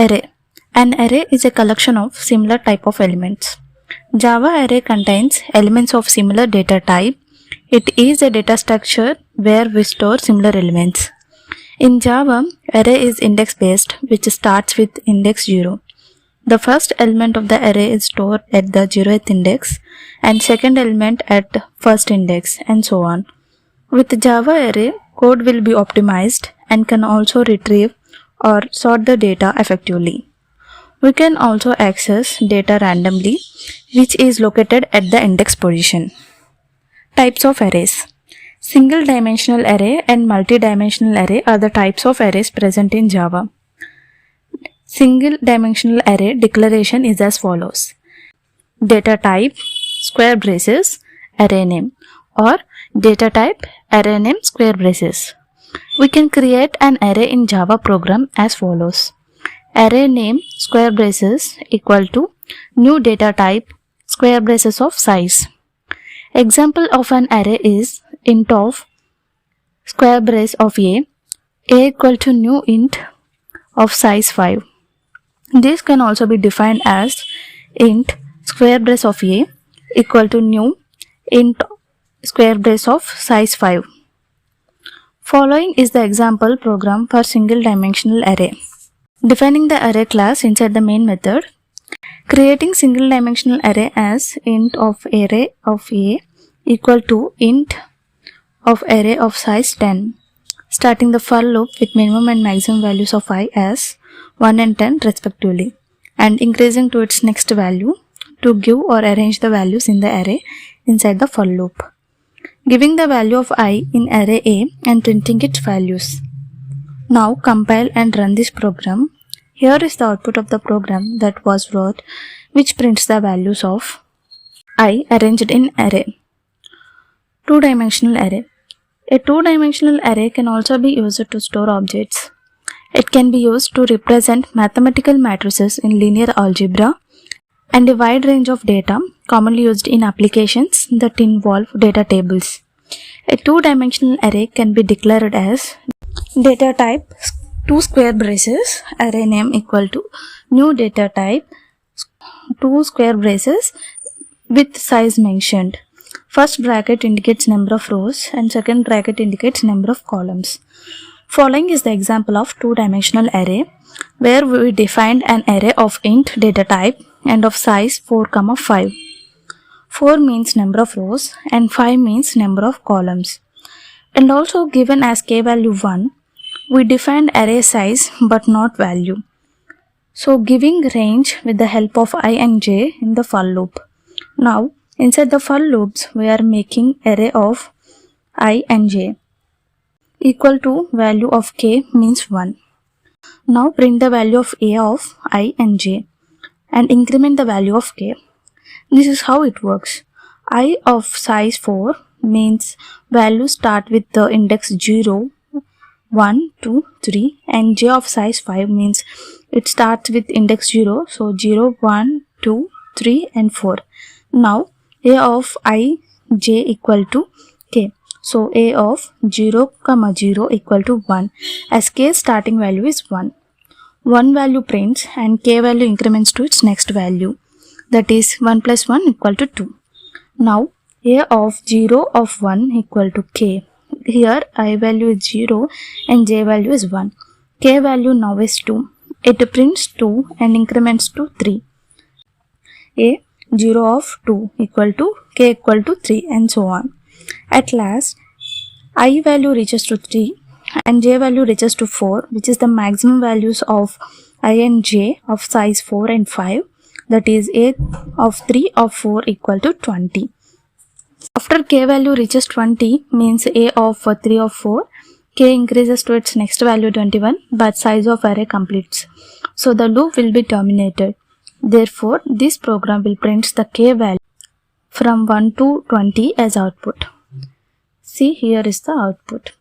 Array. An array is a collection of similar type of elements. Java array contains elements of similar data type. It is a data structure where we store similar elements. In Java, array is index based, which starts with index 0. The first element of the array is stored at the 0th index and second element at first index, and so on. With Java array, code will be optimized and can also retrieve or sort the data effectively. We can also access data randomly, which is located at the index position. Types of arrays. Single dimensional array and multi-dimensional array are the types of arrays present in Java. Single dimensional array declaration is as follows: data type, square braces, array name, or data type, array name, square braces. We can create an array in Java program as follows: array name, square braces, equal to new data type, square braces of size. Example of an array is int of square brace of a equal to new int of size 5. This can also be defined as int square brace of a equal to new int square brace of size 5. Following is the example program for single dimensional array. Defining the array class inside the main method. Creating single dimensional array as int of array of a equal to int of array of size 10. Starting the for loop with minimum and maximum values of I as 1 and 10 respectively, and increasing to its next value to give or arrange the values in the array inside the for loop. Giving the value of I in array A and printing its values. Now compile and run this program. Here is the output of the program that was wrote, which prints the values of I arranged in array. Two-dimensional array. A two-dimensional array can also be used to store objects. It can be used to represent mathematical matrices in linear algebra and a wide range of data commonly used in applications that involve data tables. A two-dimensional array can be declared as data type 2 square braces, array name equal to new data type 2 square braces with size mentioned. First bracket indicates number of rows and second bracket indicates number of columns. Following is the example of two-dimensional array where we defined an array of int data type and of size 4, 5. 4 means number of rows and 5 means number of columns. And also given as k value 1, we defined array size but not value. So giving range with the help of I and j in the for loop. Now inside the for loops we are making array of I and j equal to value of k means 1. Now print the value of a of I and j and increment the value of k. This is how it works. I of size 4 means values start with the index 0, 1, 2, 3, and j of size 5 means it starts with index 0, so 0, 1, 2, 3 and 4. Now a of I, j equal to k. So a of 0, 0 equal to 1 as k starting value is 1. 1 value prints and k value increments to its next value, that is 1 plus 1 equal to 2. Now a of 0 of 1 equal to k. Here I value is 0 and j value is 1. K value now is 2. It prints 2 and increments to 3. A 0 of 2 equal to k equal to 3 and so on. At last, I value reaches to 3 and j value reaches to 4, which is the maximum values of I and j of size 4 and 5, that is a of 3 of 4 equal to 20. After k value reaches 20 means a of 3 of 4, k increases to its next value 21 but size of array completes. So the loop will be terminated. Therefore, this program will print the k value from 1 to 20 as output. See, here is the output.